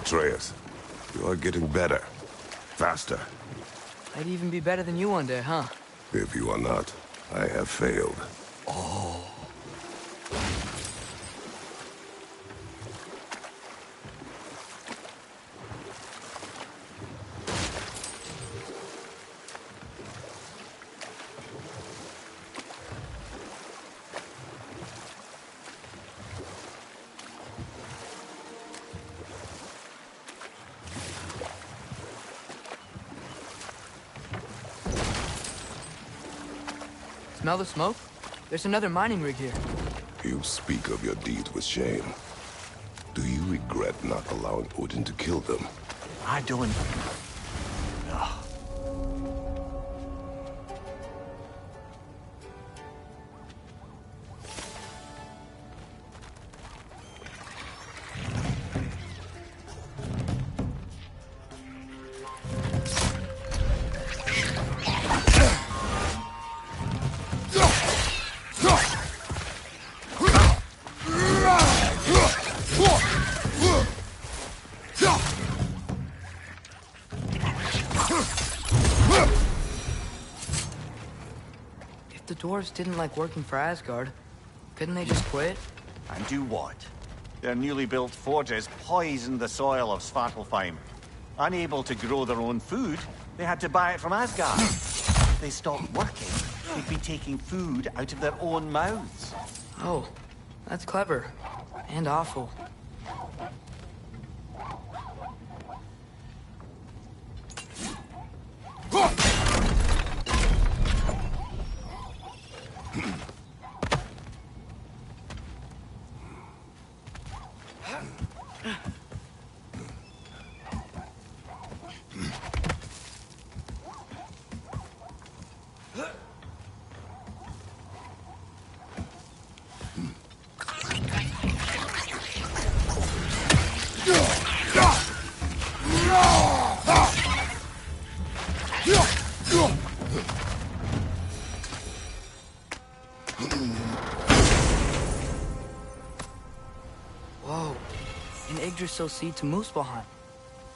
Atreus, you are getting better. Faster. I'd even be better than you one day, huh? If you are not, I have failed. Smell the smoke? There's another mining rig here. You speak of your deeds with shame. Do you regret not allowing Odin to kill them? I don't... Ugh. If the dwarves didn't like working for Asgard, couldn't they just quit? And do what? Their newly built forges poisoned the soil of Svartalfheim. Unable to grow their own food, they had to buy it from Asgard. If they stopped working, they'd be taking food out of their own mouths. Oh, that's clever. And awful. Whoa, an Yggdrasil seed to Muspelheim.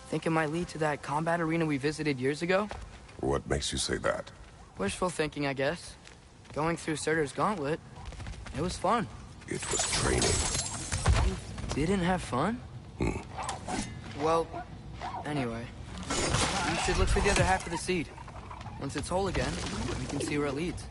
Think it might lead to that combat arena we visited years ago? What makes you say that? Wishful thinking, I guess. Going through Surtur's gauntlet, it was fun. It was training. You didn't have fun? Well, anyway. You should look for the other half of the seed. Once it's whole again, we can see where it leads.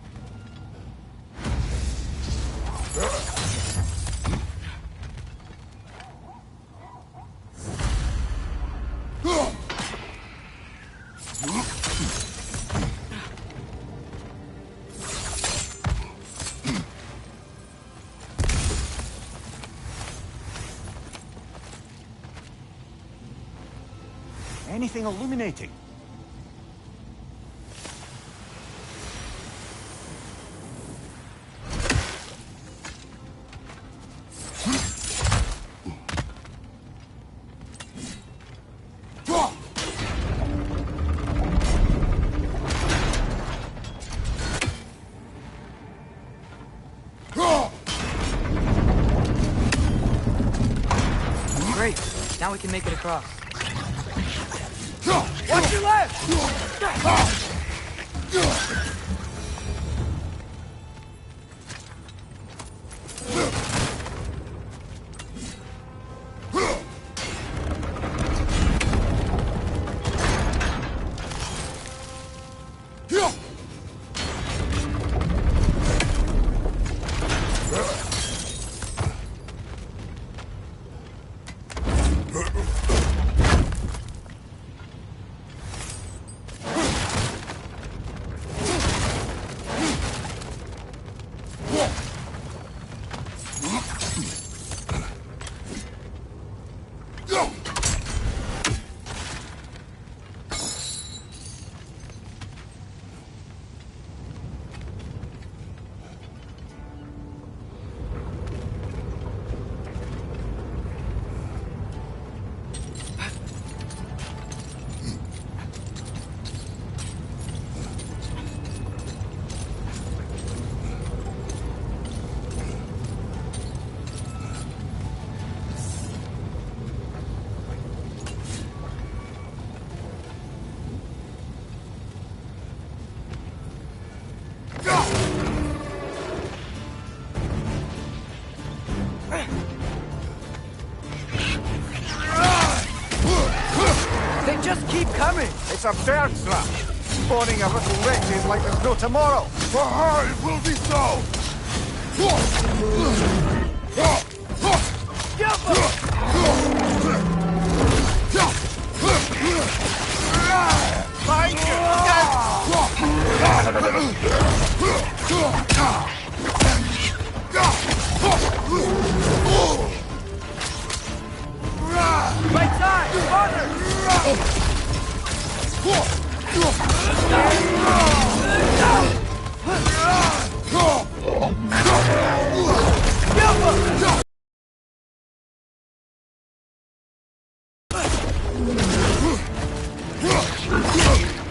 Anything illuminating? Great. Now we can make it across. Watch your left! It's a bird trap, spawning a little wretches like there's no tomorrow. For her, it will be so! Behind you! Right side! Farther!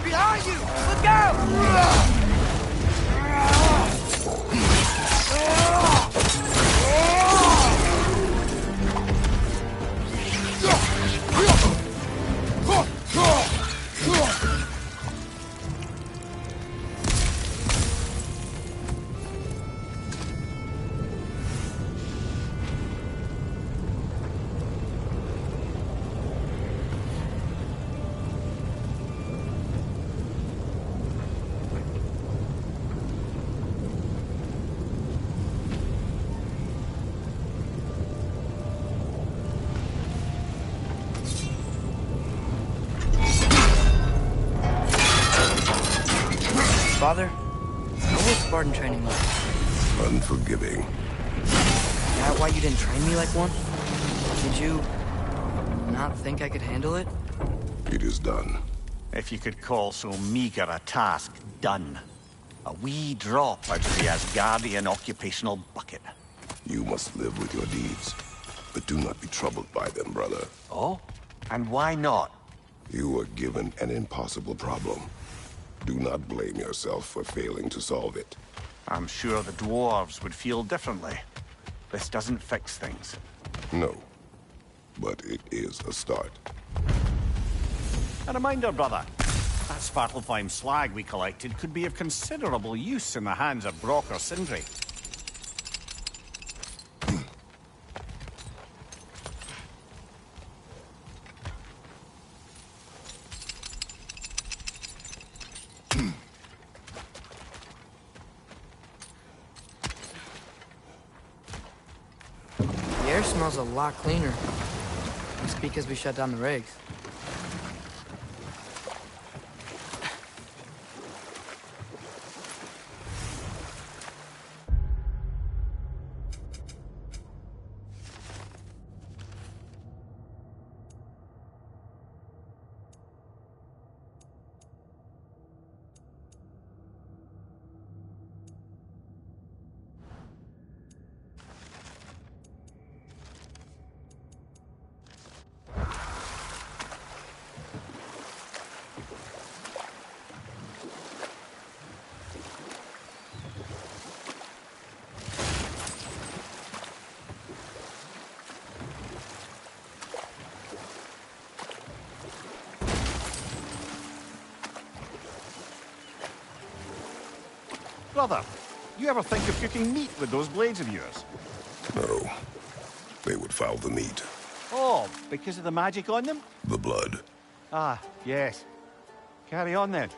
Behind you! Look out! Father, what was Spartan training like? Unforgiving. Is that why you didn't train me like one? Did you not think I could handle it? It is done. If you could call so meager a task done. A wee drop out of the Asgardian occupational bucket. You must live with your deeds, but do not be troubled by them, brother. Oh? And why not? You were given an impossible problem. Do not blame yourself for failing to solve it. I'm sure the dwarves would feel differently. This doesn't fix things. No, but it is a start. A reminder, brother. That Svartalfheim slag we collected could be of considerable use in the hands of Brock or Sindri. The air smells a lot cleaner. It's because we shut down the rigs. Brother, you ever think of cooking meat with those blades of yours? No, they would foul the meat. Oh, because of the magic on them? The blood. Ah, yes. Carry on then.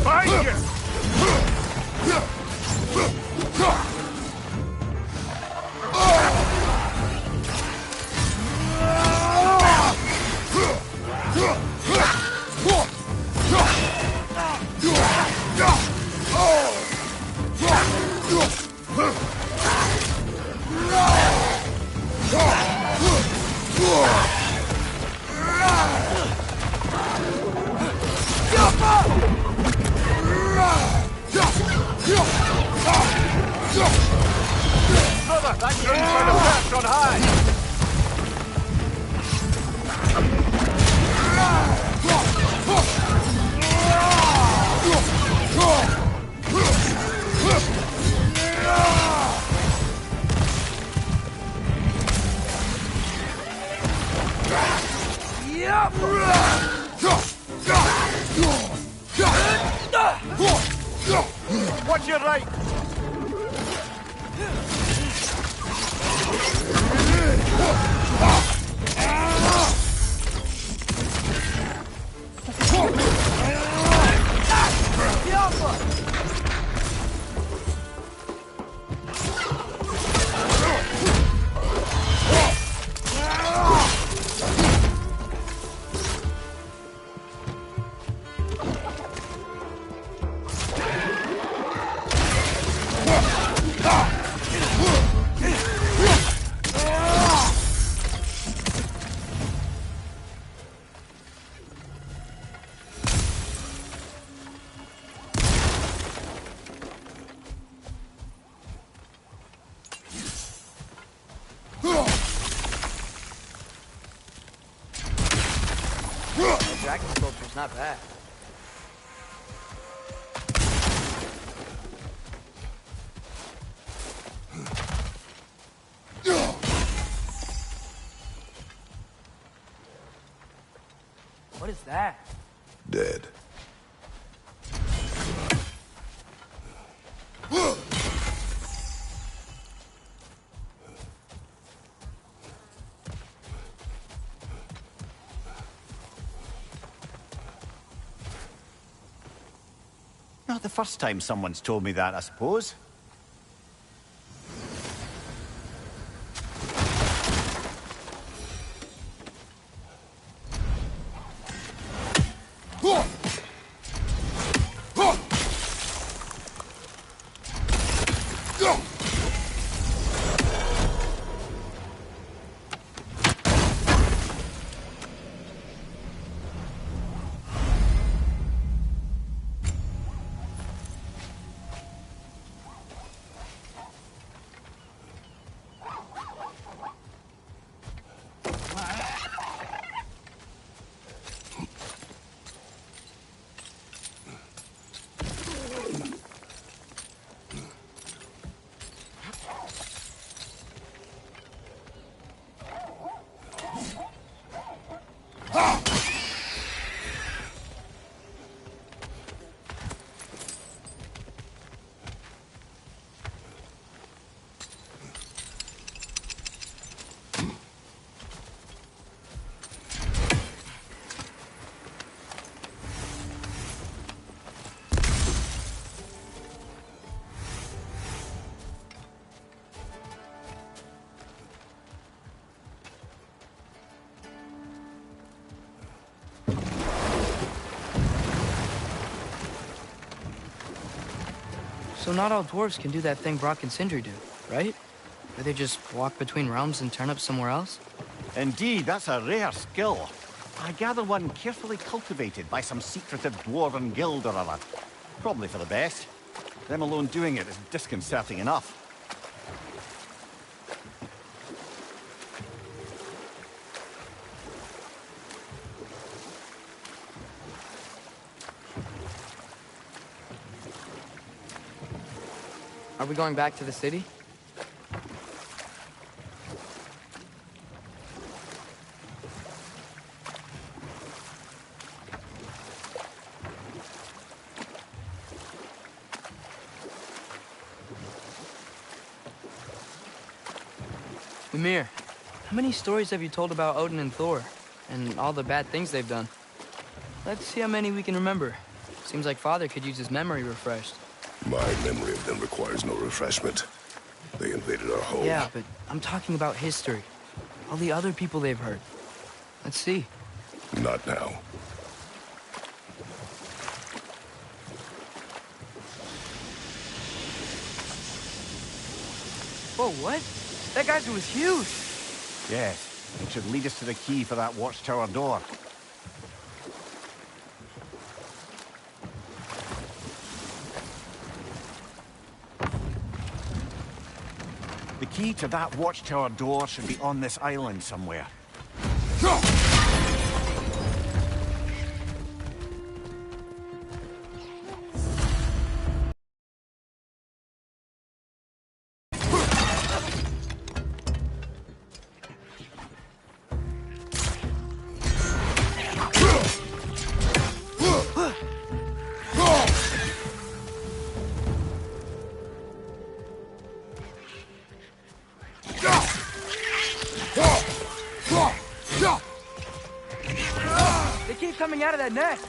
Find you! Brother, that game's for the perch on high! Yep! dragon sculpture's not bad. What is that? Dead. Not the first time someone's told me that, I suppose. So not all dwarves can do that thing Brock and Sindri do, right? Where they just walk between realms and turn up somewhere else? Indeed, that's a rare skill. I gather one carefully cultivated by some secretive dwarven guild or other. Probably for the best. Them alone doing it is disconcerting enough. Are we going back to the city? Mimir, how many stories have you told about Odin and Thor? And all the bad things they've done? Let's see how many we can remember. Seems like Father could use his memory refreshed. My memory of them requires no refreshment. They invaded our home. Yeah, but I'm talking about history. All the other people they've hurt. Let's see. Not now. Whoa, what? That geyser was huge! Yes, it should lead us to the key for that watchtower door. The key to that watchtower door should be on this island somewhere. They keep coming out of that nest!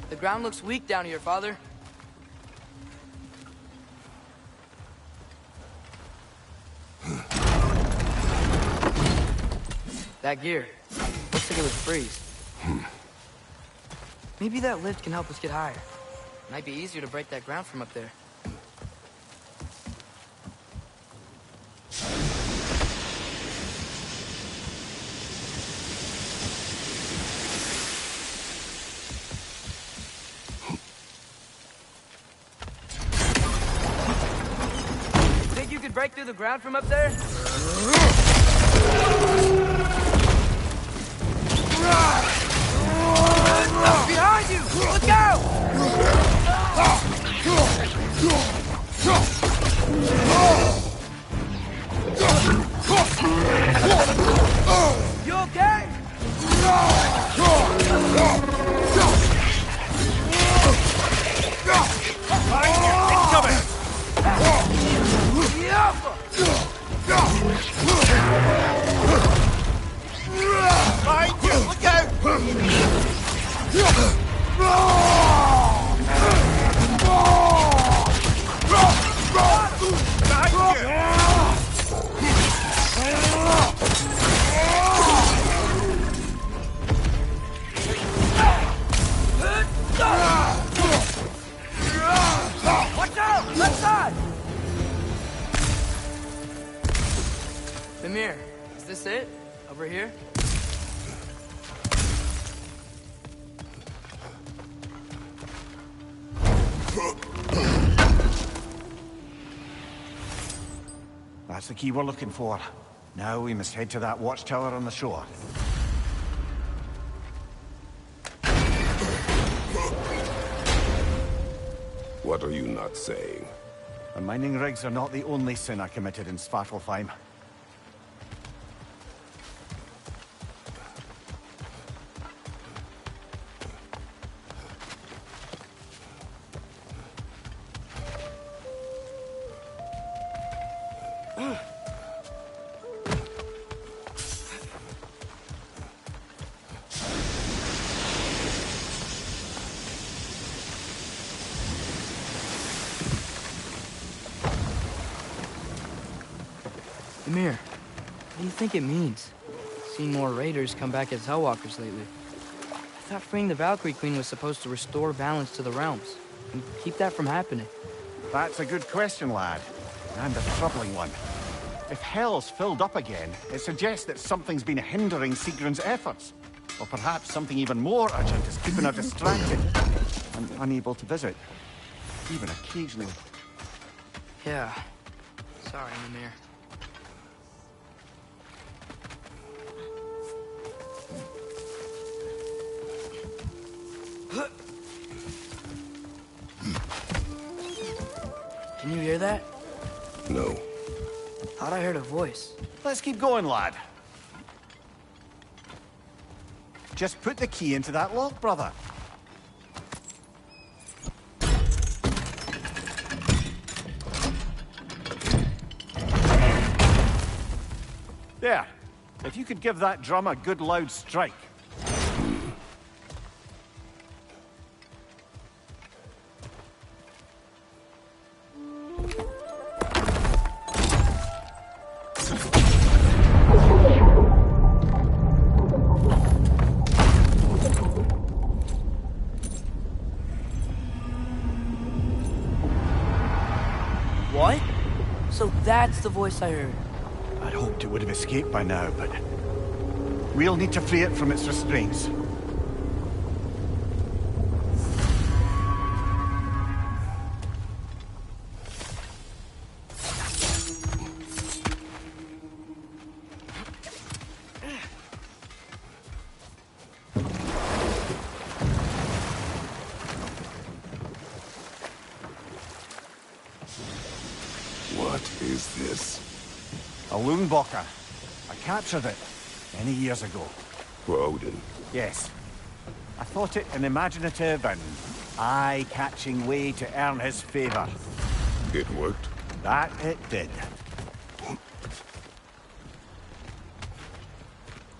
The ground looks weak down here, Father. That gear. Looks like it was freeze. Maybe that lift can help us get higher. Might be easier to break that ground from up there. Think you could break through the ground from up there? Behind you! Look out! You okay? Behind you! Look out! Watch out! Left side! Mimir, is this it? Over here? That's the key we're looking for. Now we must head to that watchtower on the shore. What are you not saying? The mining rigs are not the only sin I committed in Svartalfheim. Mimir, what do you think it means? Seen more raiders come back as Hellwalkers lately. I thought freeing the Valkyrie Queen was supposed to restore balance to the realms and keep that from happening. That's a good question, lad. And a troubling one. If Hell's filled up again, it suggests that something's been hindering Sigrun's efforts. Or perhaps something even more urgent is keeping her distracted and unable to visit. Even occasionally. Yeah. Sorry, Mimir. Can you hear that? No. Thought I heard a voice. Let's keep going, lad. Just put the key into that lock, brother. There. If you could give that drum a good loud strike. What? So that's the voice I heard. I'd hoped it would have escaped by now, but we'll need to free it from its restraints. What is this? A Loonbocker. I captured it many years ago. For Odin. Yes. I thought it an imaginative and eye-catching way to earn his favor. It worked? That it did.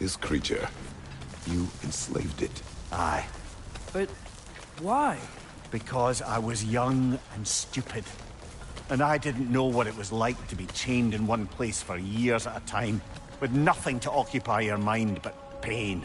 This creature, you enslaved it. Aye. But why? Because I was young and stupid. And I didn't know what it was like to be chained in one place for years at a time, with nothing to occupy your mind but pain.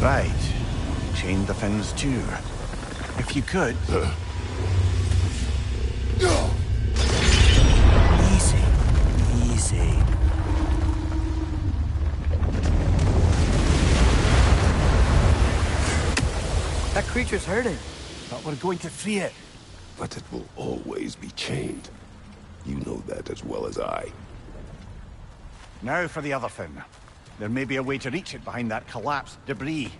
Right. Chain the fins too. If you could. Easy. Easy. That creature's hurting. But we're going to free it. But it will always be chained. You know that as well as I. Now for the other fin. There may be a way to reach it behind that collapsed debris.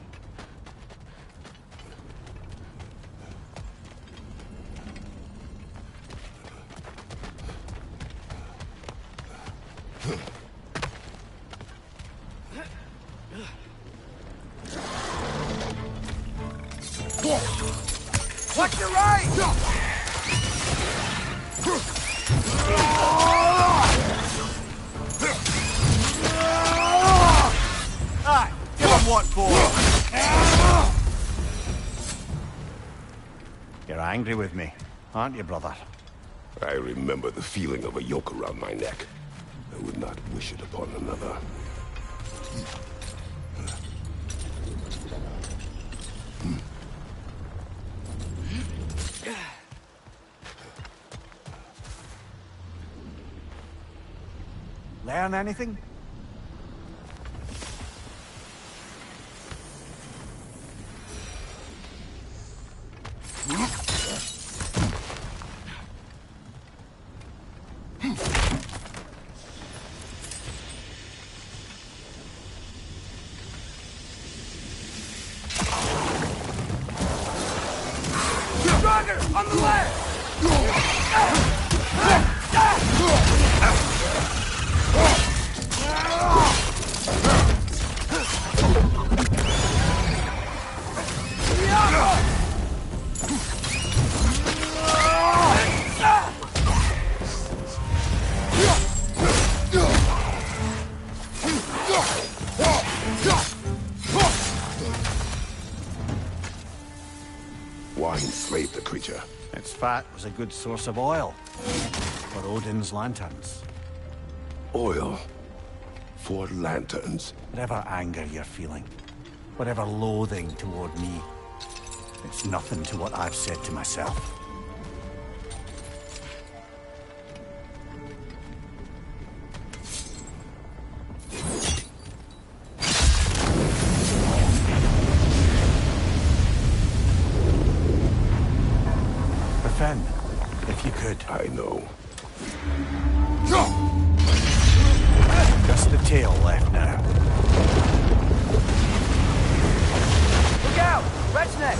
Watch your right! Aye, give him what for. You're angry with me, aren't you, brother? I remember the feeling of a yoke around my neck. I would not wish it upon another. Learn anything? Roger! On the left! Why enslave the creature? Its fat was a good source of oil for Odin's lanterns. Oil. For lanterns. Whatever anger you're feeling, whatever loathing toward me, it's nothing to what I've said to myself. Fen, if you could. I know. Just the tail left now. Look out! Rat's neck!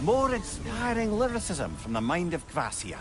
More inspiring lyricism from the mind of Kvasir.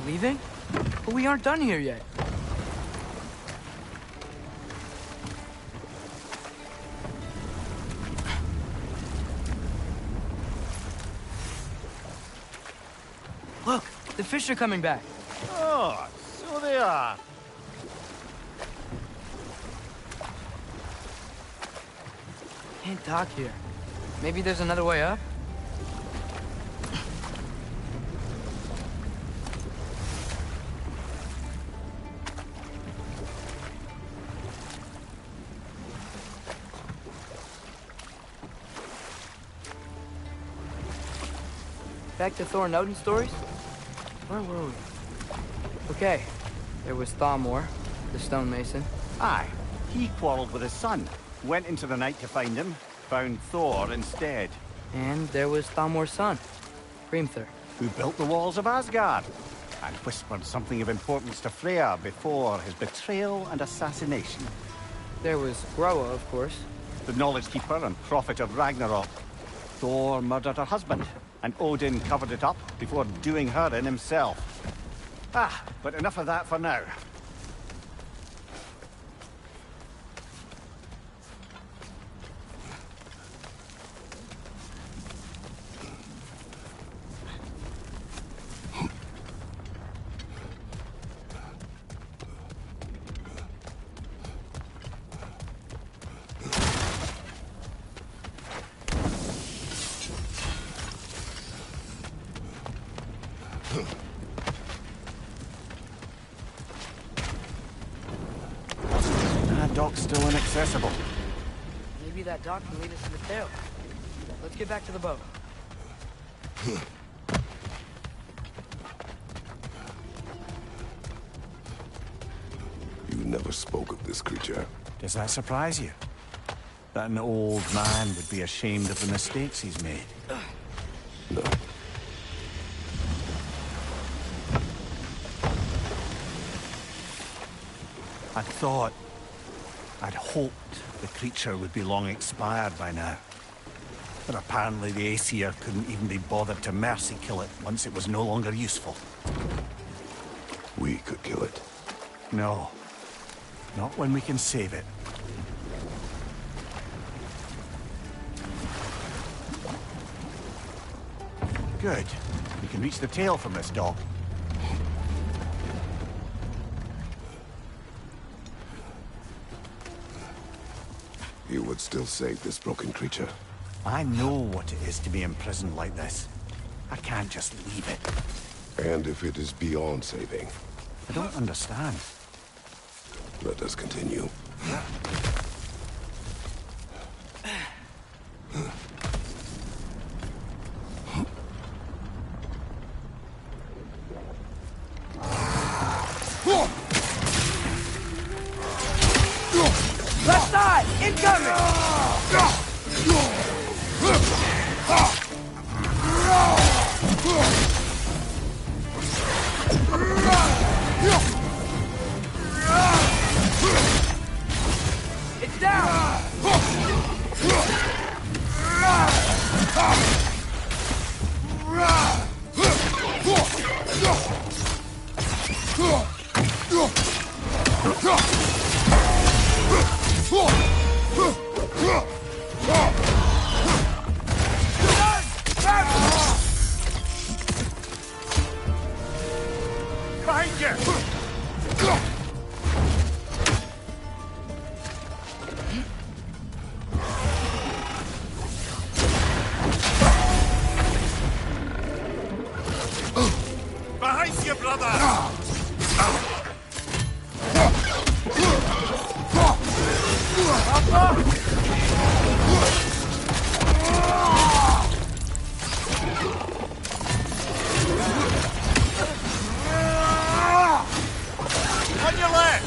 We're leaving? But we aren't done here yet. Look, the fish are coming back. Oh, so they are. Can't dock here. Maybe there's another way up? Back to Thor and Odin stories? Where were we? Okay, there was Thamor, the stonemason. Aye, he quarreled with his son. Went into the night to find him, found Thor instead. And there was Thamor's son, Hrimthur. Who built the walls of Asgard, and whispered something of importance to Freya before his betrayal and assassination. There was Groa, of course. The knowledge keeper and prophet of Ragnarok. Thor murdered her husband, and Odin covered it up before doing her in himself. Ah, but enough of that for now. That dock's still inaccessible. Maybe that dock can lead us to the tail. Let's get back to the boat. You never spoke of this creature. Does that surprise you? That an old man would be ashamed of the mistakes he's made? No. I'd hoped the creature would be long expired by now. But apparently the Aesir couldn't even be bothered to mercy kill it once it was no longer useful. We could kill it. No. Not when we can save it. Good. We can reach the tail from this dock. You would still save this broken creature. I know what it is to be imprisoned like this. I can't just leave it. And if it is beyond saving, I don't understand. let us continue. Left side! Incoming! It's down! Behind you! Behind you, brother! On your left!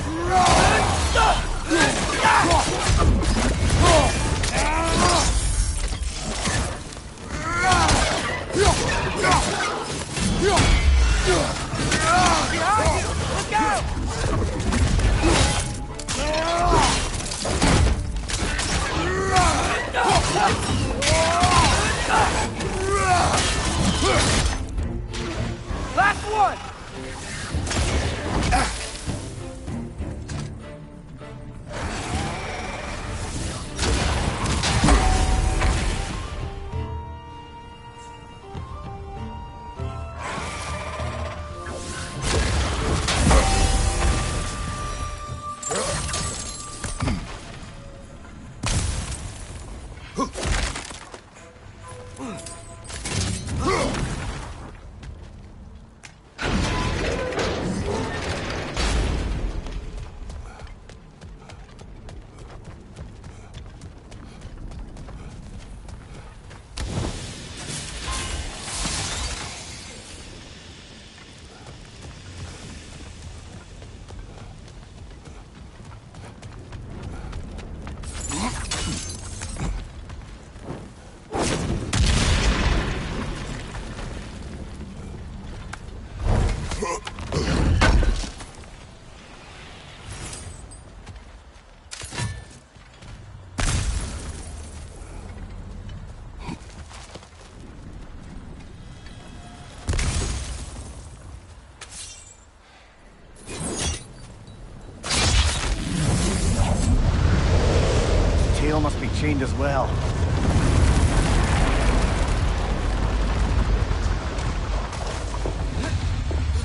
Must be chained as well.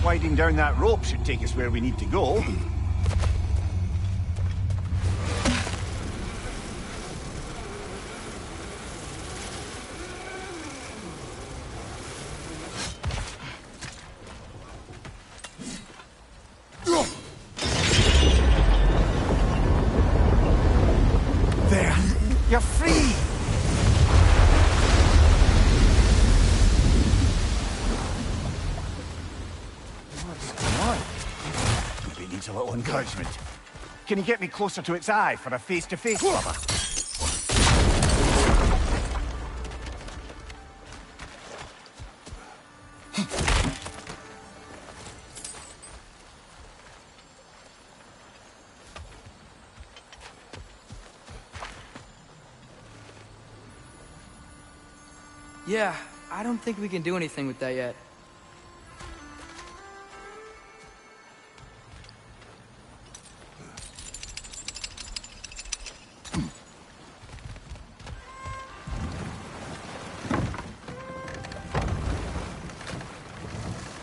Sliding down that rope should take us where we need to go. You're free! What's going on? Maybe it needs a little encouragement. Can you get me closer to its eye for a face-to-face, lover? Yeah, I don't think we can do anything with that yet.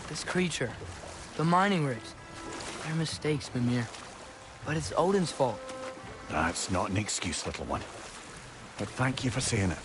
This creature, the mining rigs, they're mistakes, Mimir. But it's Odin's fault. That's not an excuse, little one. But thank you for saying it.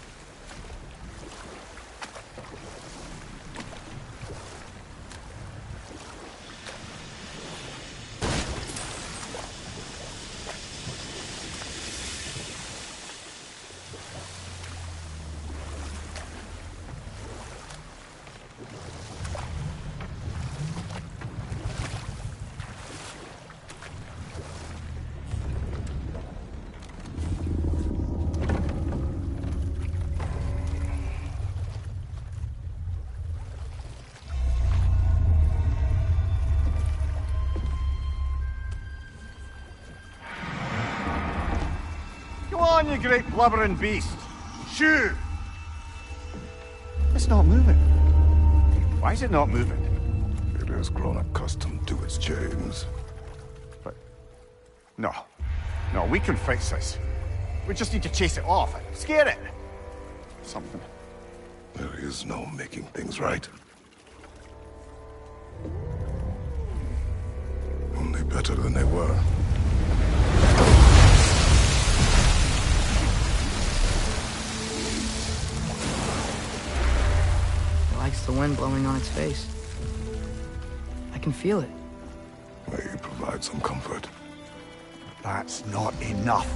Come on, you great blubbering beast! Shoo! It's not moving. Why is it not moving? It has grown accustomed to its chains. But... No. No, we can fix this. We just need to chase it off. Scare it! Something. There is no making things right. Only better than they were. It likes the wind blowing on its face. I can feel it. May you provide some comfort. That's not enough.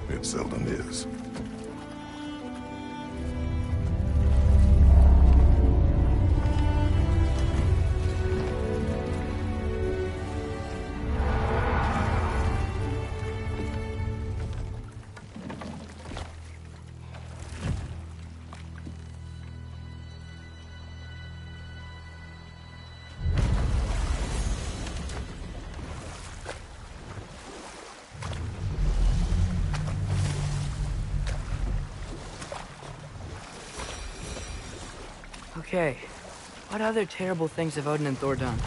It seldom is. Okay, what other terrible things have Odin and Thor done?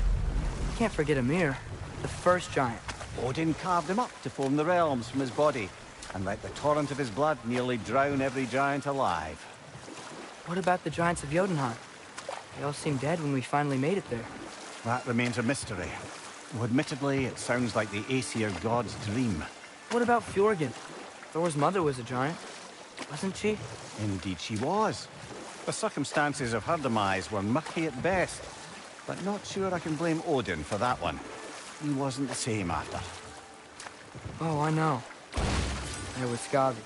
Can't forget Ymir, the first giant. Odin carved him up to form the realms from his body, and let the torrent of his blood nearly drown every giant alive. What about the giants of Jotunheim? They all seemed dead when we finally made it there. That remains a mystery. Though admittedly, it sounds like the Aesir god's dream. What about Fjorgyn? Thor's mother was a giant. wasn't she? Indeed she was. The circumstances of her demise were murky at best, but not sure I can blame Odin for that one. He wasn't the same after. Oh, I know. There was Skavi,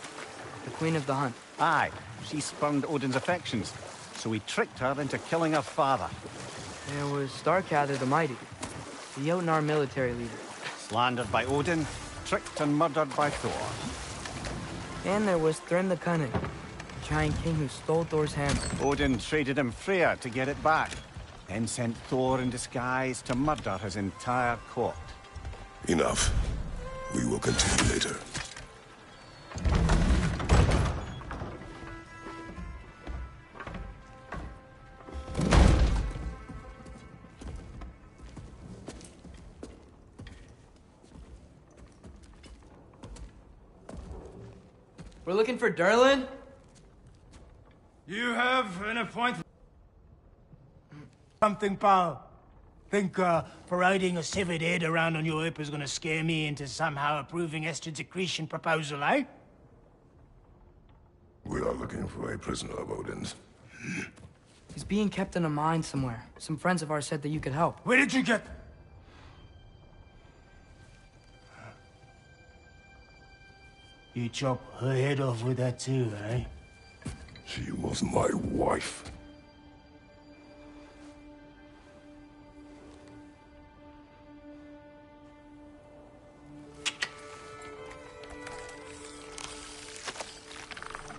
the queen of the hunt. Aye, she spurned Odin's affections, so he tricked her into killing her father. There was Starkather the Mighty, the Jotnar military leader. Slandered by Odin, tricked and murdered by Thor. And there was Thrym the Cunning, the giant king who stole Thor's hammer. Odin traded him Freya to get it back, then sent Thor in disguise to murder his entire court. Enough. We will continue later. We're looking for Durlin? You have an appointment. Something, pal. Think parading a severed head around on your hip is gonna scare me into somehow approving Estrid's accretion proposal, eh? We are looking for a prisoner of Odin's. He's being kept in a mine somewhere. Some friends of ours said that you could help. Where did you get... You chop her head off with that too, eh? She was my wife.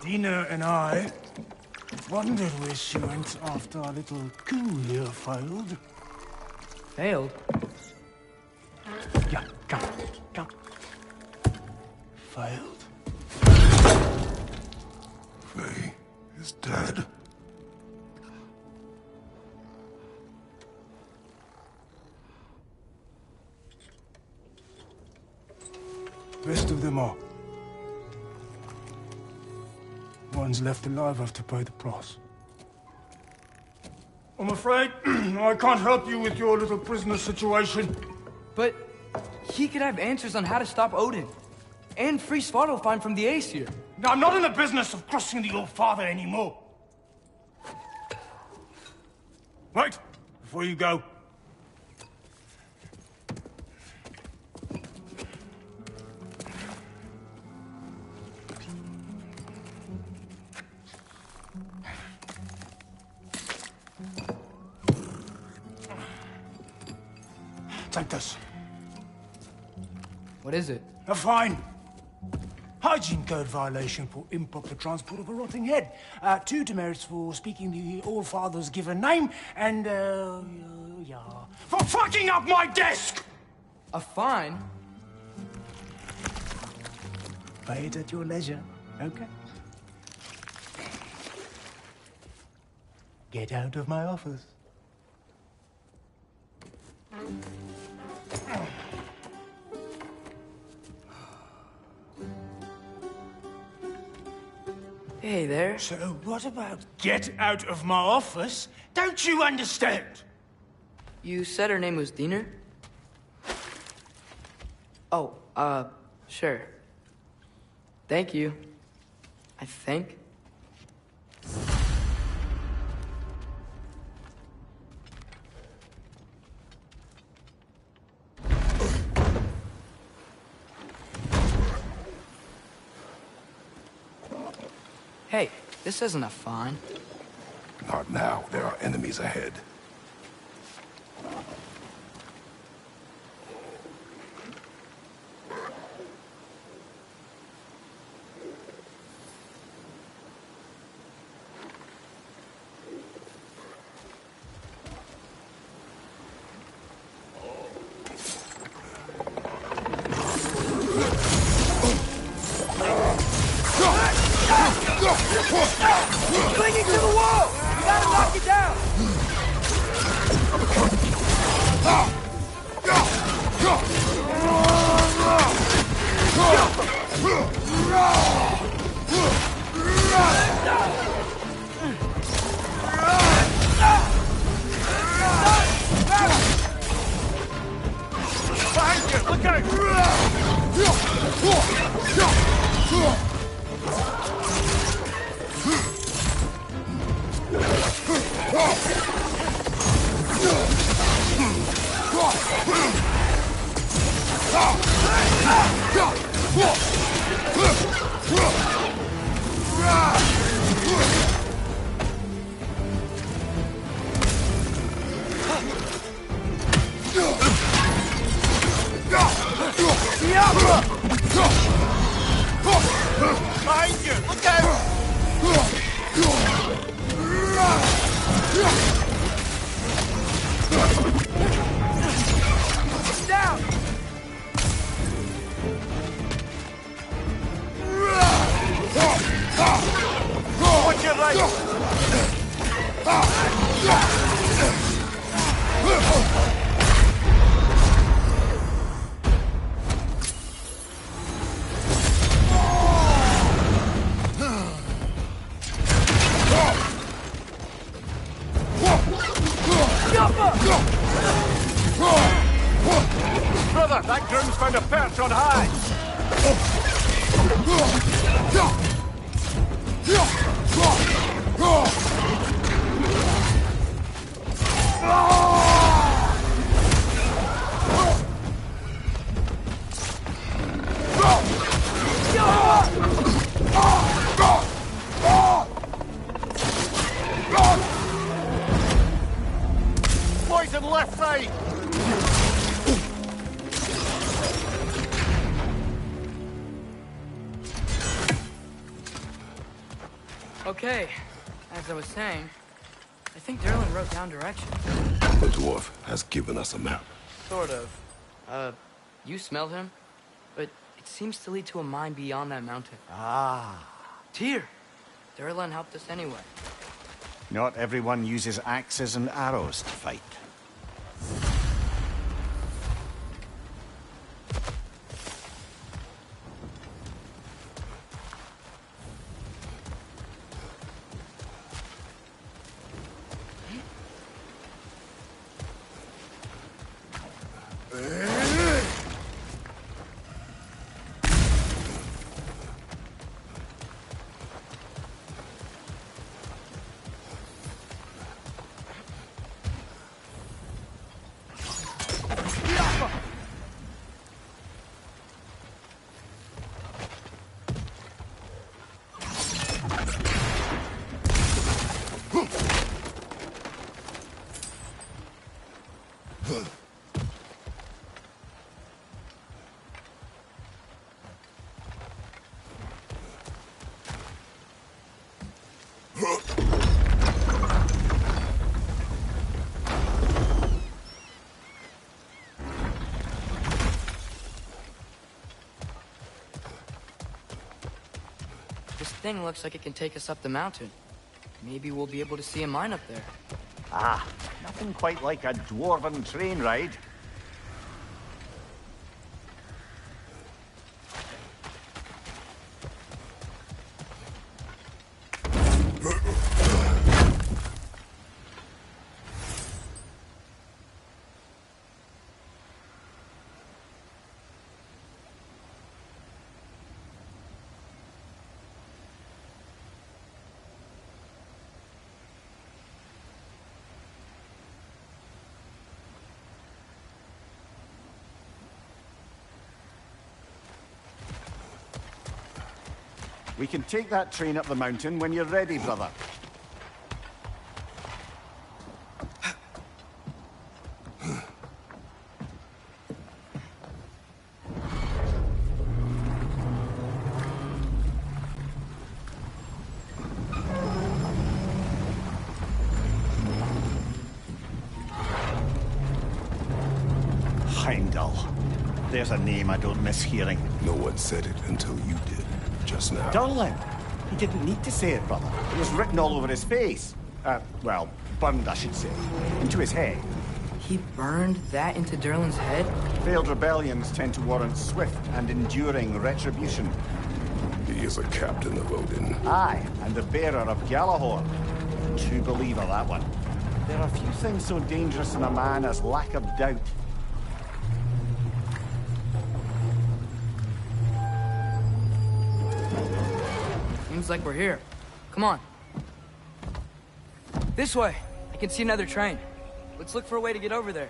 Dina and I wondered where she went after our little coup here failed. Failed? Yeah, come. Failed. Faye is dead. Best of them all. One's left alive have to pay the price. I'm afraid I can't help you with your little prisoner situation. But he could have answers on how to stop Odin. And free Svartalfheim from the Aesir. Now, I'm not in the business of crossing the old father anymore. Wait, before you go. Take this. What is it? A fine. Hygiene code violation for improper transport of a rotting head. 2 demerits for speaking the All-Father's given name, and, yeah... For fucking up my desk! A fine? Pay it at your leisure, okay? Get out of my office. Hey there. So what about get out of my office? Don't you understand? You said her name was Diener? Oh, sure. Thank you. I think. Hey, this isn't a fine. Not now. There are enemies ahead. Clinging to the wall! You gotta knock it down! Behind you! Look out! Down! Watch your right! Brother, that groom's found a perch on high! Poison left side! Okay, as I was saying, I think Derlin wrote down directions. The dwarf has given us a map. Sort of. You smelled him? But it seems to lead to a mine beyond that mountain. Ah. Tyr! Derlin helped us anyway. Not everyone uses axes and arrows to fight. This thing looks like it can take us up the mountain. Maybe we'll be able to see a mine up there. Ah, nothing quite like a dwarven train ride. We can take that train up the mountain when you're ready, brother. Heimdall. There's a name I don't miss hearing. No one said it until you did, just now. Durlin! He didn't need to say it, brother. It was written all over his face. Well, burned, I should say. Into his head. He burned that into Derlin's head? Failed rebellions tend to warrant swift and enduring retribution. He is a captain of Odin. Aye, and the bearer of Gjallarhorn. True believer, that one. There are few things so dangerous in a man as lack of doubt. Seems like we're here. Come on. This way. I can see another train. Let's look for a way to get over there.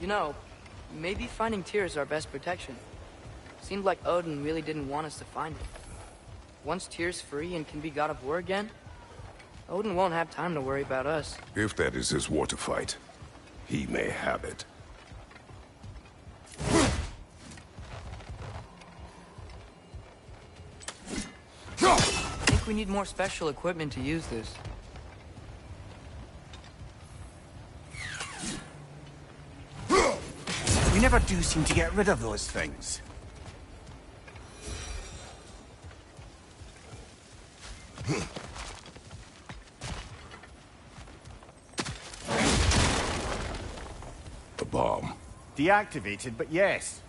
know, maybe finding Tyr is our best protection. Seemed like Odin really didn't want us to find it. Once Tyr's free and can be God of War again, Odin won't have time to worry about us. If that is his war to fight, he may have it. I think we need more special equipment to use this. We never do seem to get rid of those things. The bomb. Deactivated, but yes.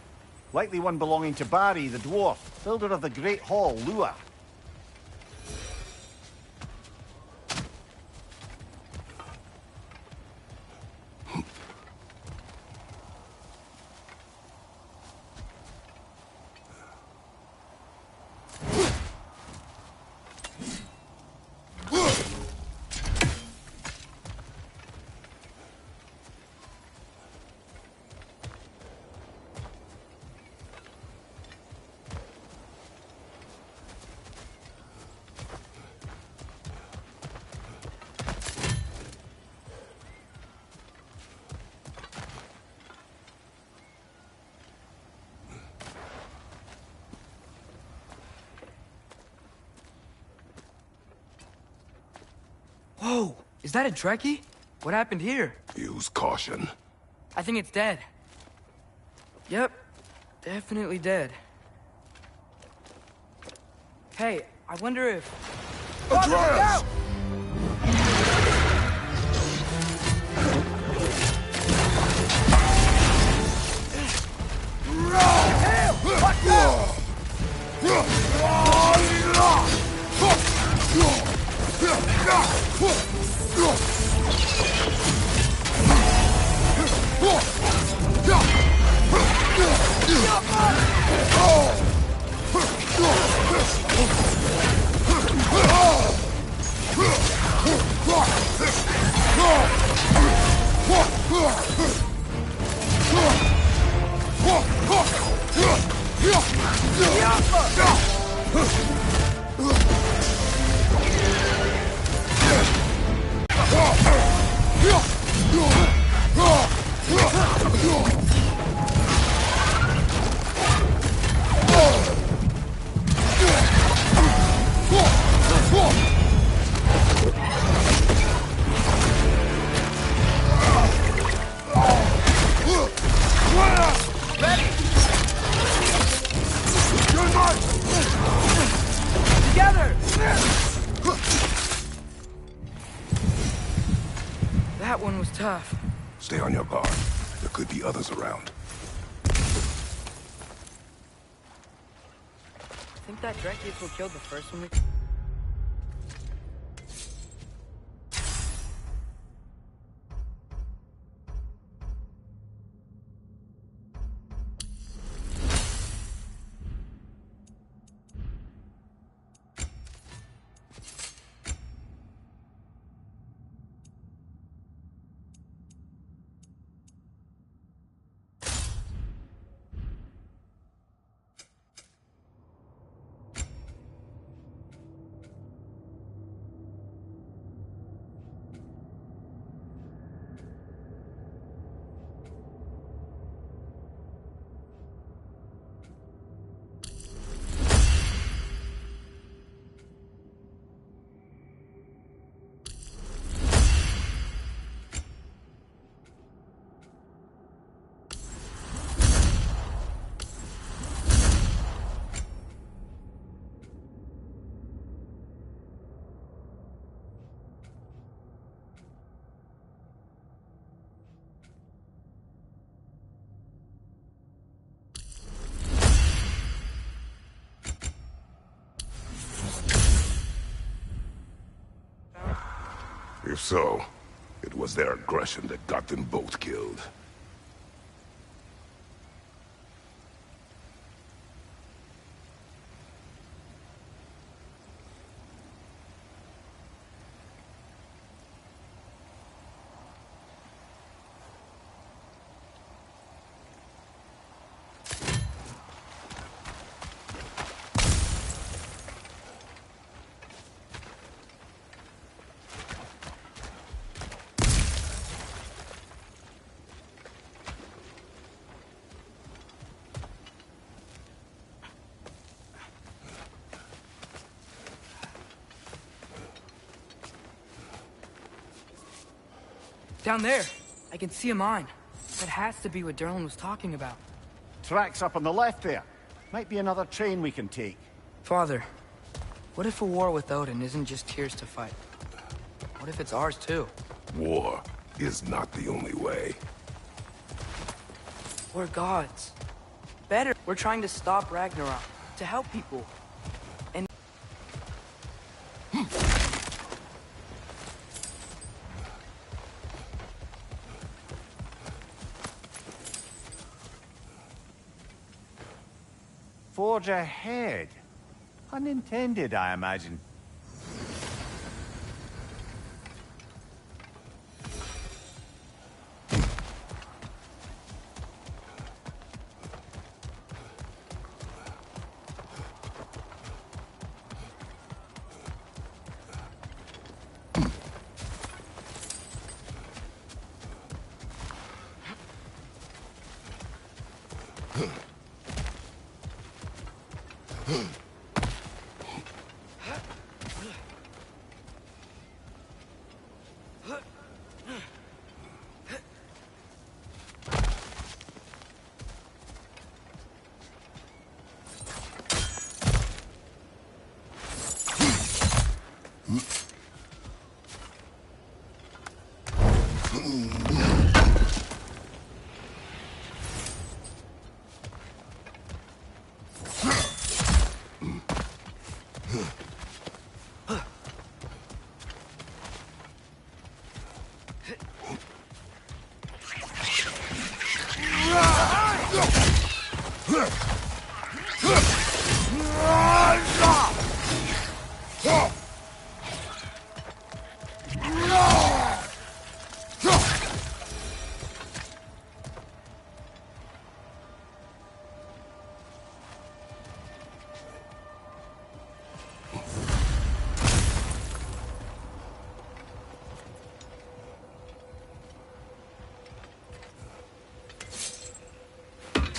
Likely one belonging to Barry, the dwarf, builder of the Great Hall, Lua. Whoa! Is that a Trekkie? What happened here? Use caution. I think it's dead. Yep. Definitely dead. Hey, I wonder if... Atreus! Together! That one was tough. Stay on your guard. There could be others around. I think that Trekkie is what killed the first one we... If so, it was their aggression that got them both killed. Down there, I can see a mine. That has to be what Derlin was talking about. Tracks up on the left there. Might be another train we can take. Father, what if a war with Odin isn't just Tyr's to fight? What if it's ours too? War is not the only way. We're gods. Better. We're trying to stop Ragnarok, to help people. And... Forge ahead. Unintended, I imagine.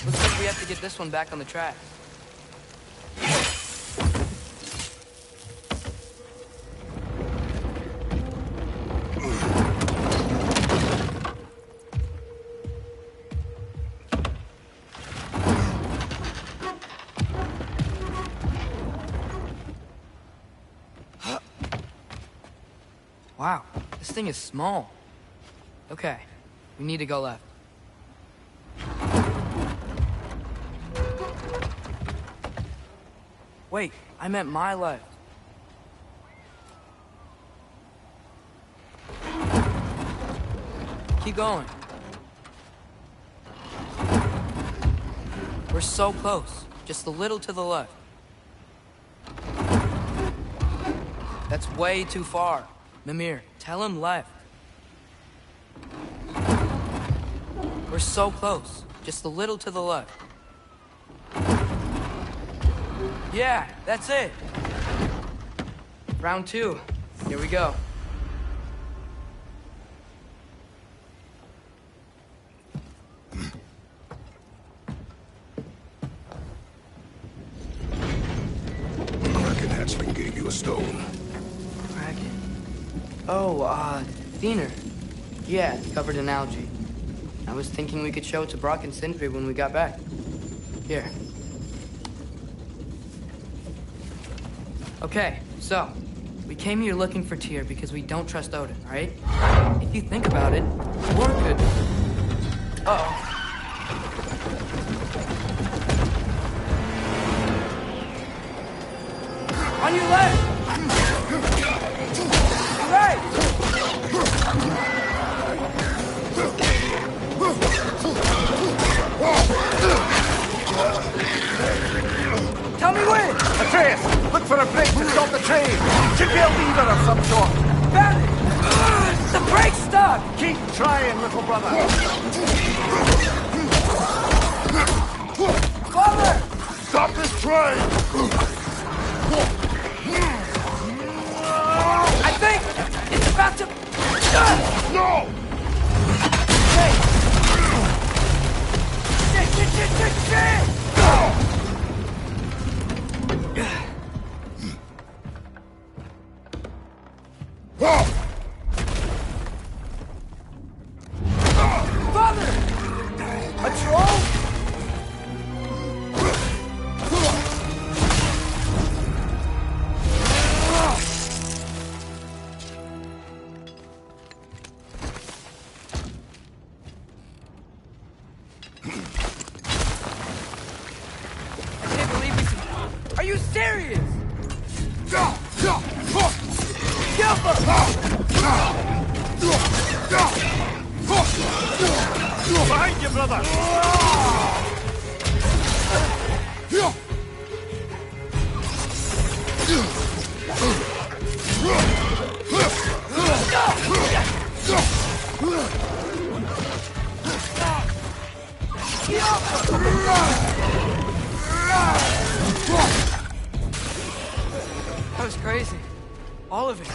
Looks like we have to get this one back on the track. Wow, this thing is small. Okay, we need to go left. Wait, I meant my left. Keep going. We're so close. Just a little to the left. That's way too far. Mimir, tell him left. We're so close. Just a little to the left. Yeah, that's it. Round 2. Here we go. Kraken hatchling gave you a stone. Kraken. Oh, Thinner. Yeah, it's covered in algae. I was thinking we could show it to Brock and Sindri when we got back. Here. Okay, so, we came here looking for Tyr because we don't trust Odin, right? If you think about it, war could... Uh-oh. On your left! Right! Tell me when! Atreus, look for a break to stop the train! Should be a lever of some sort! Found it! The brake's stuck! Keep trying, little brother! Father! Stop this train! I think it's about to... No! Hey! Shit! Behind you, brother! That was crazy. All of it.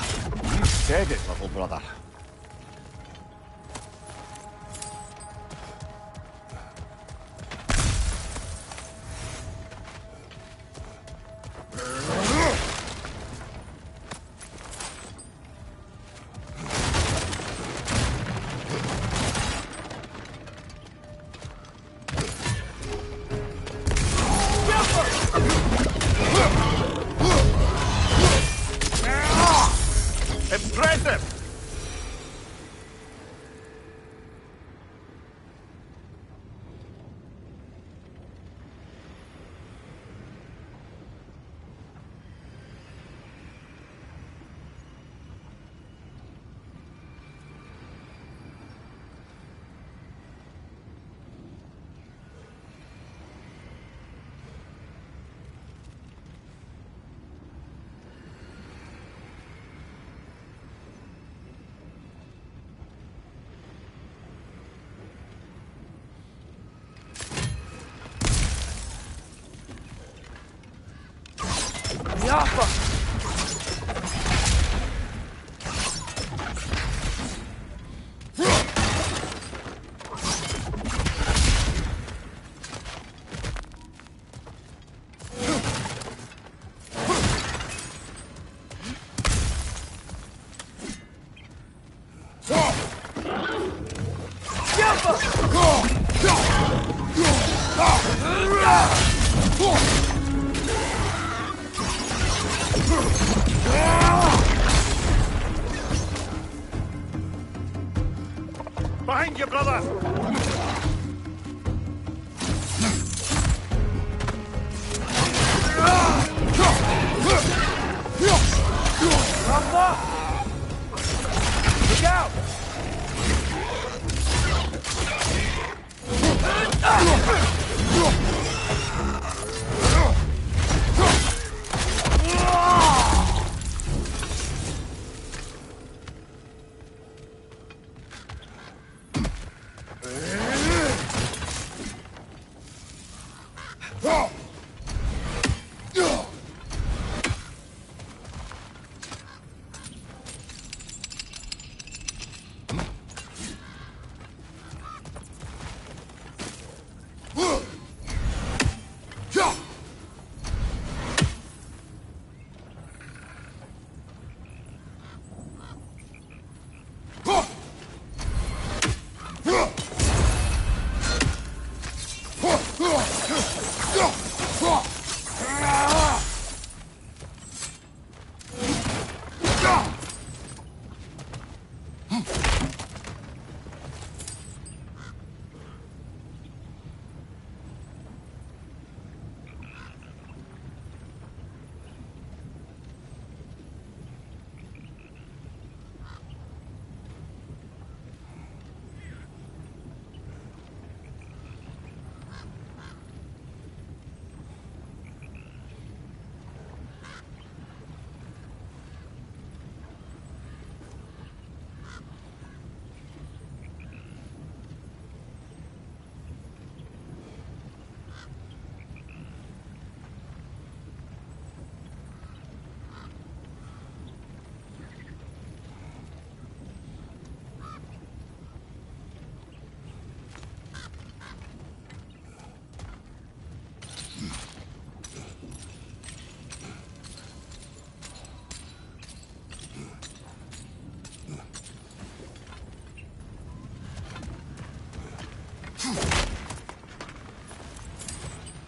You said it, little brother. Impressive! Behind you, brother! Look out!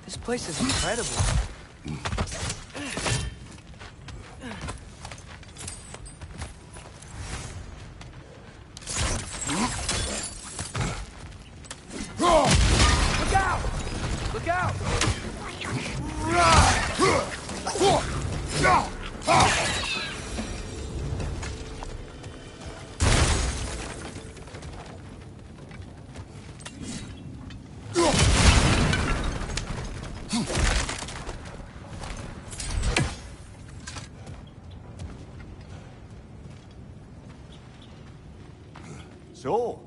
This place is incredible. Look out! Look out! So,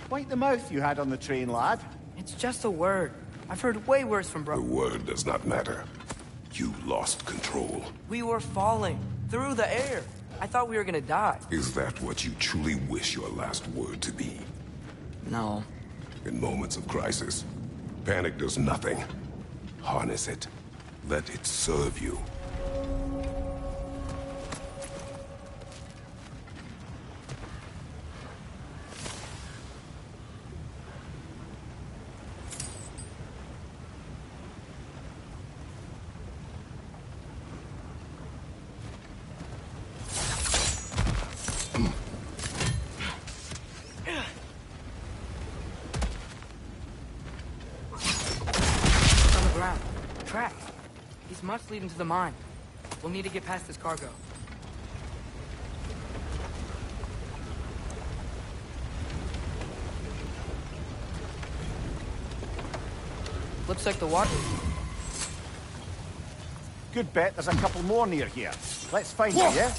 wipe the mouth you had on the train, lad. It's just a word. I've heard way worse from The bro. word does not matter. You lost control. We were falling through the air. I thought we were gonna die. Is that what you truly wish your last word to be? No. In moments of crisis, panic does nothing. Harness it. Let it serve you. On the ground. Tracks. These must lead into the mine. We'll need to get past this cargo. Looks like the water. Good bet there's a couple more near here. Let's find them, yeah?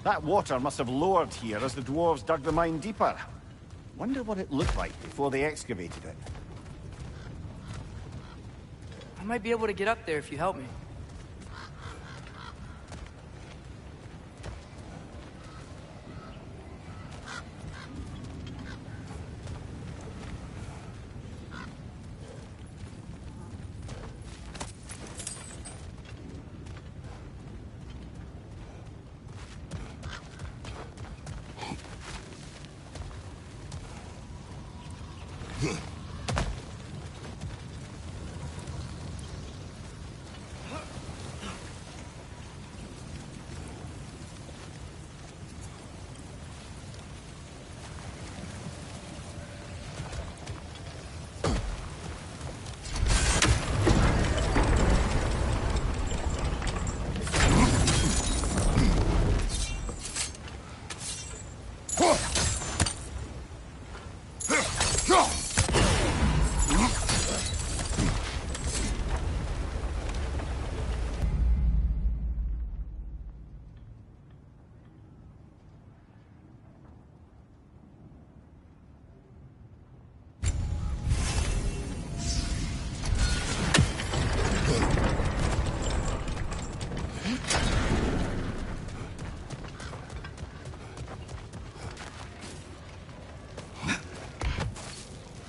That water must have lowered here as the dwarves dug the mine deeper. Wonder what it looked like before they excavated it. I might be able to get up there if you help me.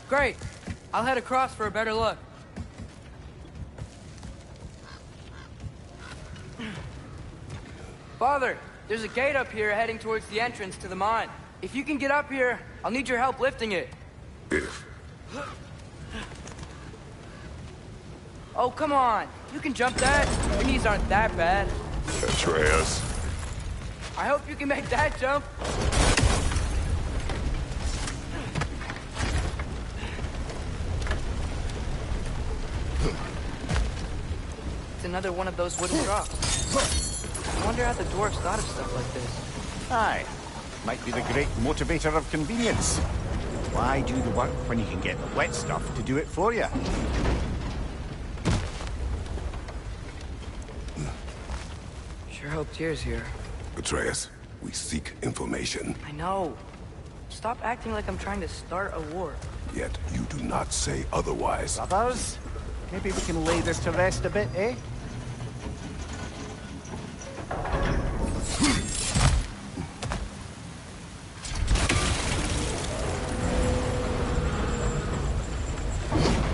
Great. I'll head across for a better look. Father, there's a gate up here heading towards the entrance to the mine. If you can get up here, I'll need your help lifting it. If. Oh, come on. You can jump that. Your knees aren't that bad. Atreus. I hope you can make that jump. It's another one of those wooden drops. I wonder how the dwarves thought of stuff like this. Aye. Might be the great motivator of convenience. Why do the work when you can get the wet stuff to do it for you? Sure hope Tyr's here. Atreus, we seek information. I know. Stop acting like I'm trying to start a war. Yet you do not say otherwise. Brothers, maybe we can lay this to rest a bit, eh?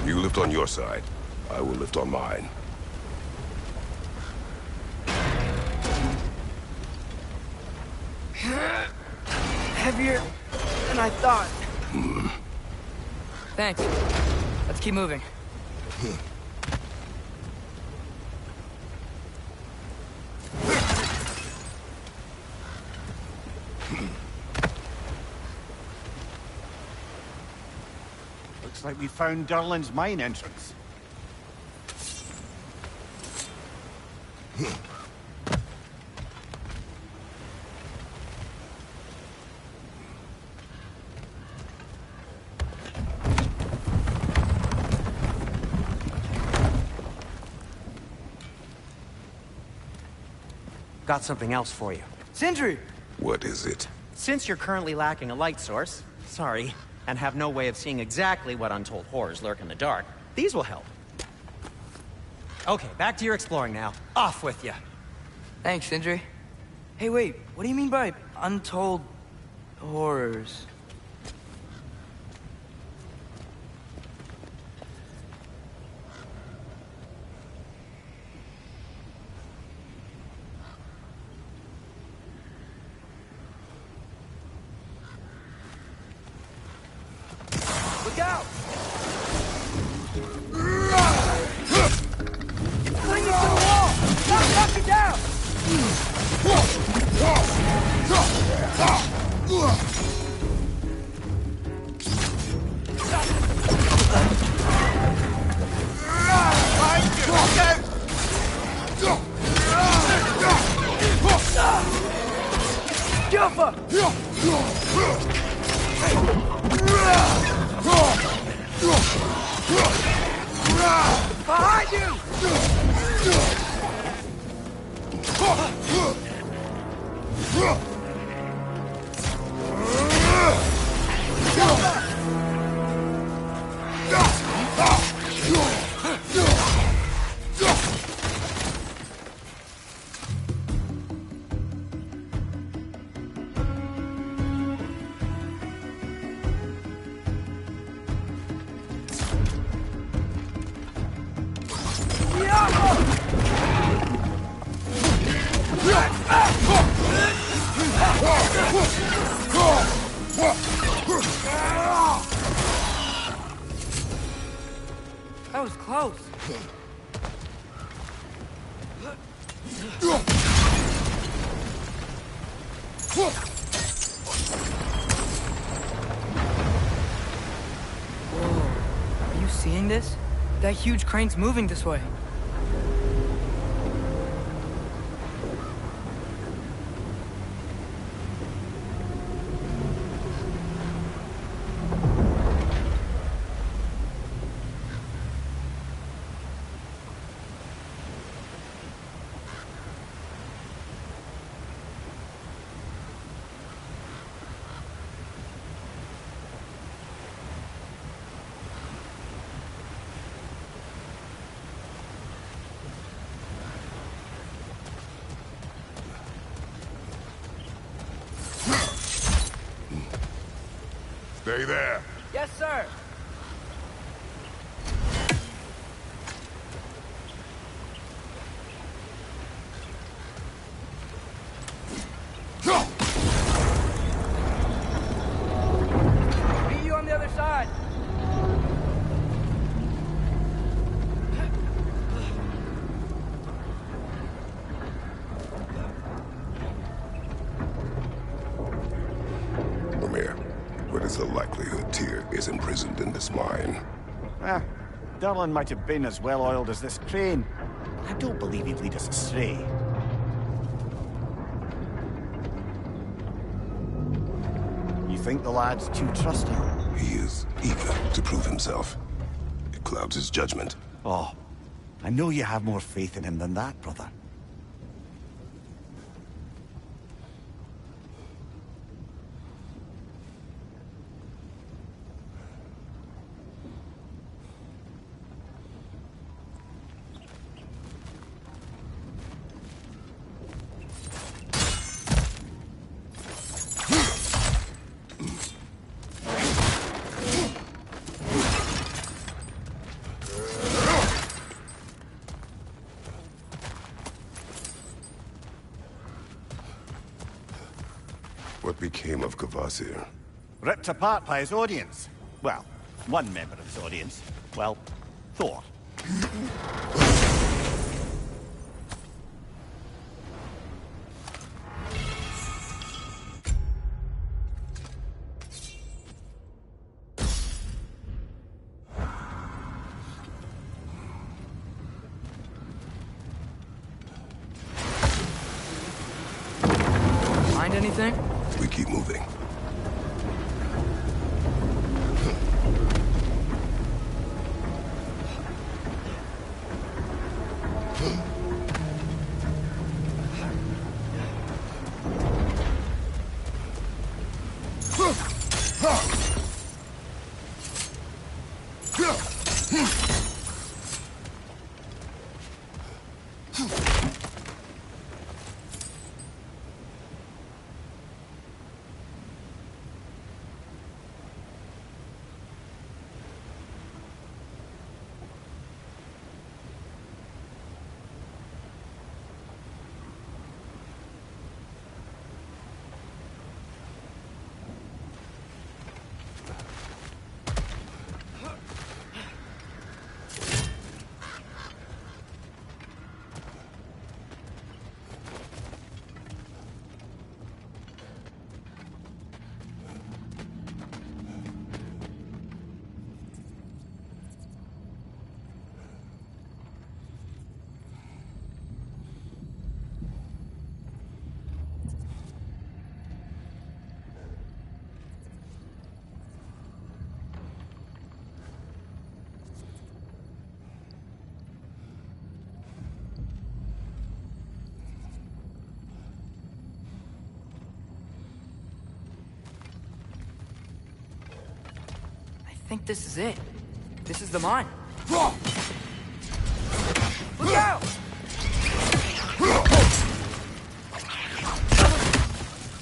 You lift on your side. I will lift on mine. heavier than I thought. Thanks. Let's keep moving. Looks like we found Durlin's mine entrance. Got something else for you. Sindri! What is it? Since you're currently lacking a light source, sorry, and have no way of seeing exactly what untold horrors lurk in the dark, these will help. Okay, back to your exploring now. Off with you. Thanks, Sindri. Hey, wait, what do you mean by untold horrors? Look out! Fling it to the wall! Knock it down! Jumper! Behind you! That was close. Whoa. Are you seeing this? That huge crane's moving this way. Stay there. Yes, sir. Meet you on the other side. What is the likelihood Tyr is imprisoned in this mine? Durlin might have been as well-oiled as this crane. I don't believe he'd lead us astray. You think the lad's too trusting? He is eager to prove himself. It clouds his judgment. Oh, I know you have more faith in him than that, brother. What became of Kvasir? Ripped apart by his audience. Well, one member of his audience. Well, Thor. Find anything? We keep moving. I think this is it. This is the mine. Look out!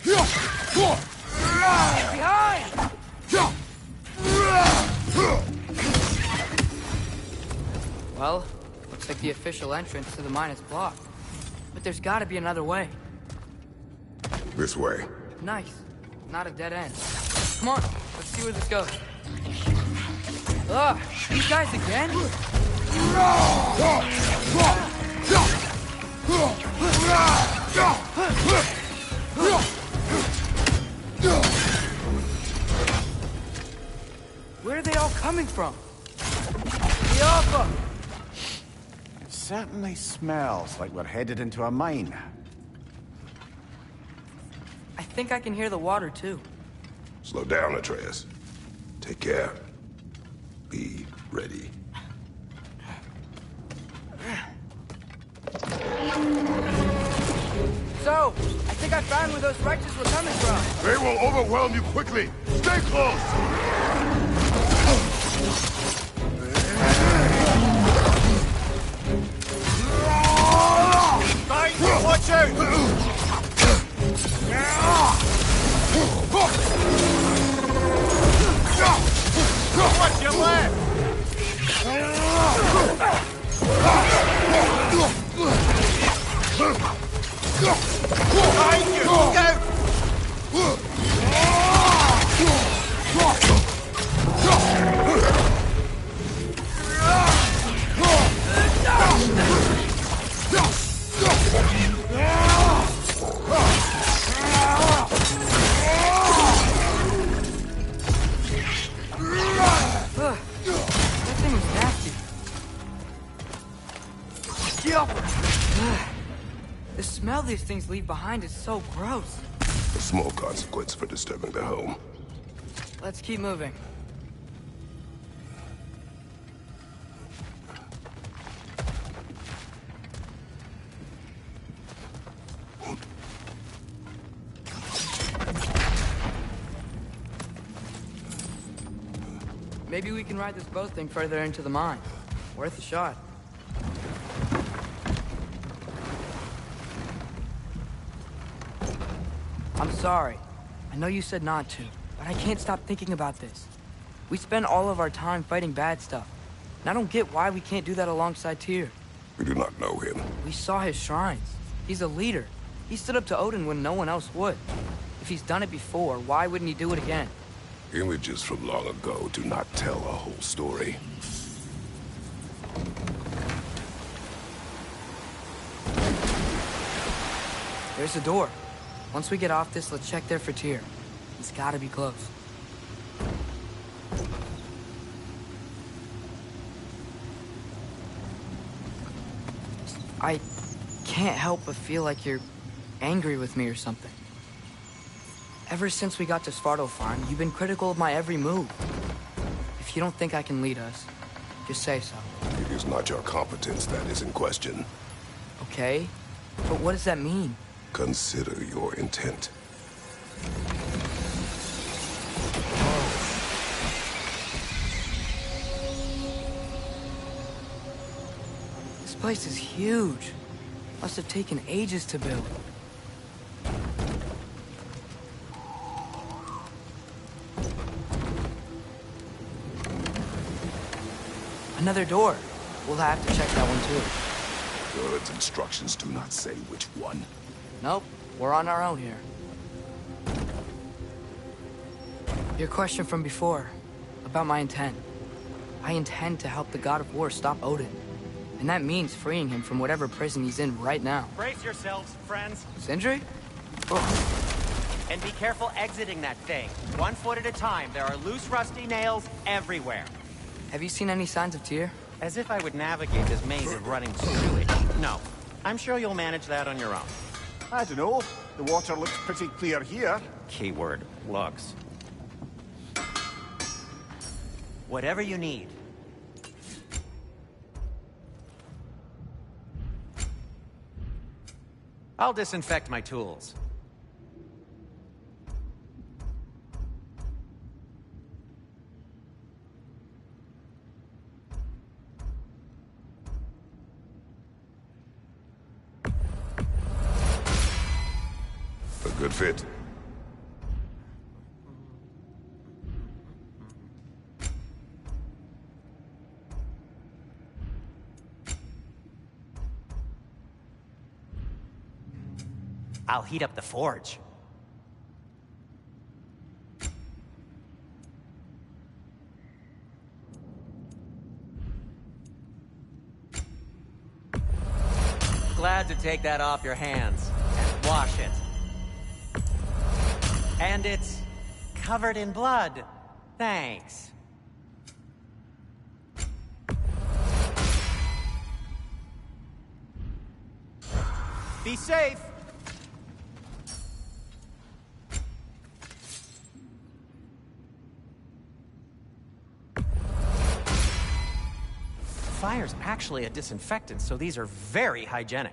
Get behind! Well, looks like the official entrance to the mine is blocked. But there's gotta be another way. This way. Nice. Not a dead end. Come on, let's see where this goes. Ugh, these guys again? Where are they all coming from? Yoppa! It certainly smells like we're headed into a mine. I think I can hear the water too. Slow down, Atreus. Take care. Be ready. So, I think I found where those righteous were coming from. They will overwhelm you quickly. Stay close! Guys, watch out! Watch your left! Behind you! Look out! That thing was nasty. The smell these things leave behind is so gross. A small consequence for disturbing their home. Let's keep moving. Maybe we can ride this boat thing further into the mine. Worth a shot. I'm sorry. I know you said not to, but I can't stop thinking about this. We spend all of our time fighting bad stuff. And I don't get why we can't do that alongside Tyr. We do not know him. We saw his shrines. He's a leader. He stood up to Odin when no one else would. If he's done it before, why wouldn't he do it again? Images from long ago do not tell a whole story. There's the door. Once we get off this, let's check there for Tyr. He's gotta be close. I can't help but feel like you're angry with me or something. Ever since we got to Svartalfheim, you've been critical of my every move. If you don't think I can lead us, just say so. It is not your competence that is in question. Okay? But what does that mean? Consider your intent. This place is huge. Must have taken ages to build. Another door. We'll have to check that one too. God's instructions do not say which one. Nope, we're on our own here. Your question from before, about my intent. I intend to help the God of War stop Odin. And that means freeing him from whatever prison he's in right now. Brace yourselves, friends. Sindri? And be careful exiting that thing. 1 foot at a time. There are loose, rusty nails everywhere. Have you seen any signs of Tyr? As if I would navigate this maze of running sewage. No. I'm sure you'll manage that on your own. I don't know. The water looks pretty clear here. Keyword, looks. Whatever you need. I'll disinfect my tools. A good fit. I'll heat up the forge. Glad to take that off your hands and wash it. And it's covered in blood. Thanks. Be safe. Fire's actually a disinfectant, so these are very hygienic.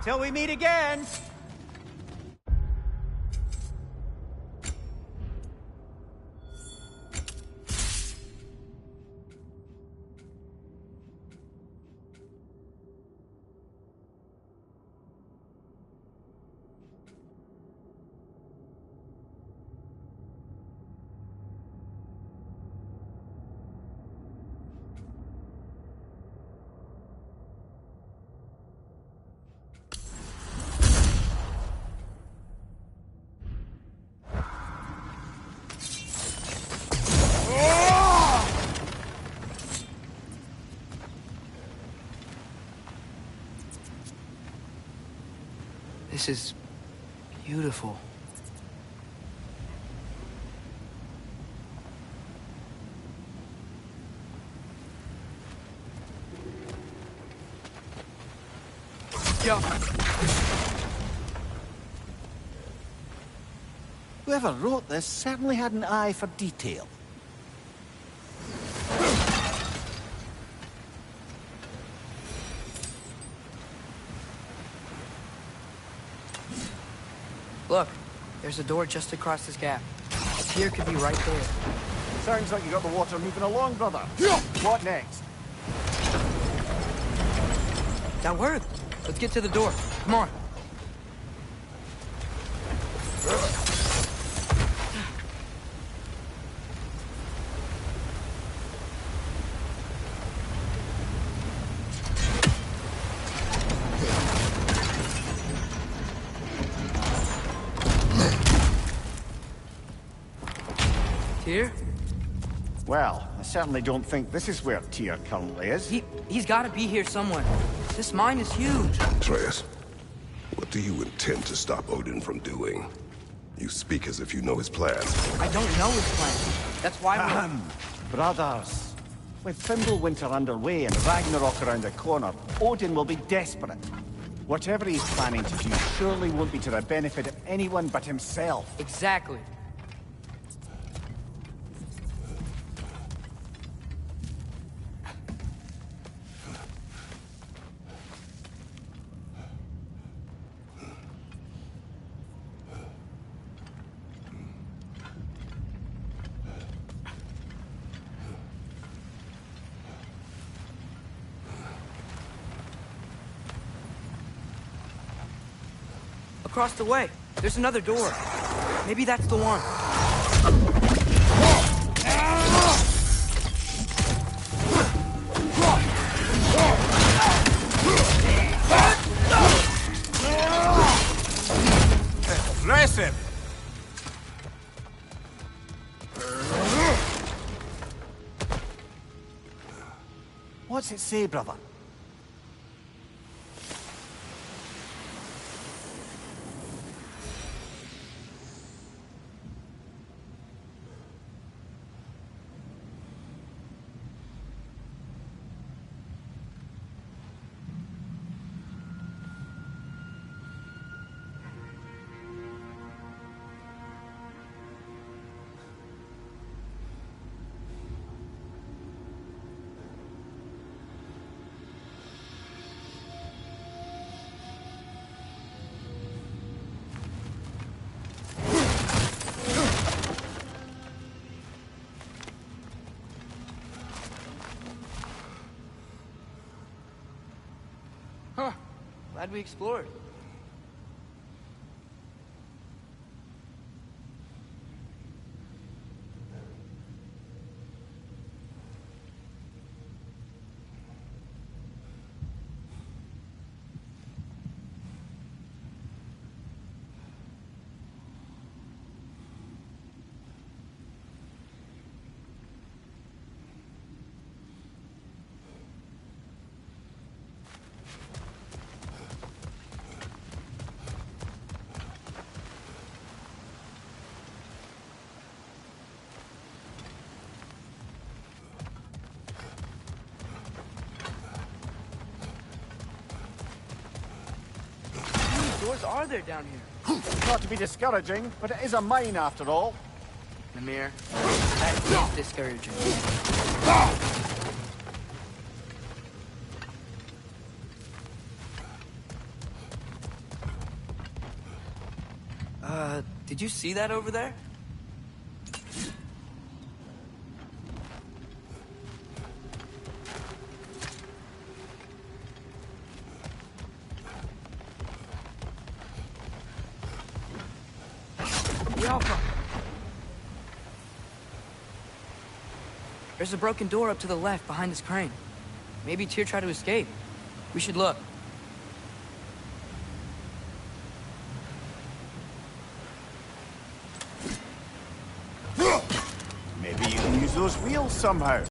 Till we meet again! This is beautiful. Yeah. Whoever wrote this certainly had an eye for detail. Look, there's a door just across this gap. Tyr could be right there. Sounds like you got the water moving along, brother. What next? That worked. Let's get to the door. Come on. Tyr? Well, I certainly don't think this is where Tyr currently is. He's got to be here somewhere. This mine is huge. Atreus, what do you intend to stop Odin from doing? You speak as if you know his plans. I don't know his plan. That's why we're... Brothers, with Fimbulwinter underway and Ragnarok around the corner, Odin will be desperate. Whatever he's planning to do surely won't be to the benefit of anyone but himself. Exactly. Across the way, there's another door. Maybe that's the one. Impressive! What's it say, brother? Huh. Glad we explored. How many doors are there down here? Not to be discouraging, but it is a mine after all. Mimir, that is discouraging. Did you see that over there? There's a broken door up to the left behind this crane. Maybe Tyr tried to escape. We should look. Maybe you can use those wheels somehow.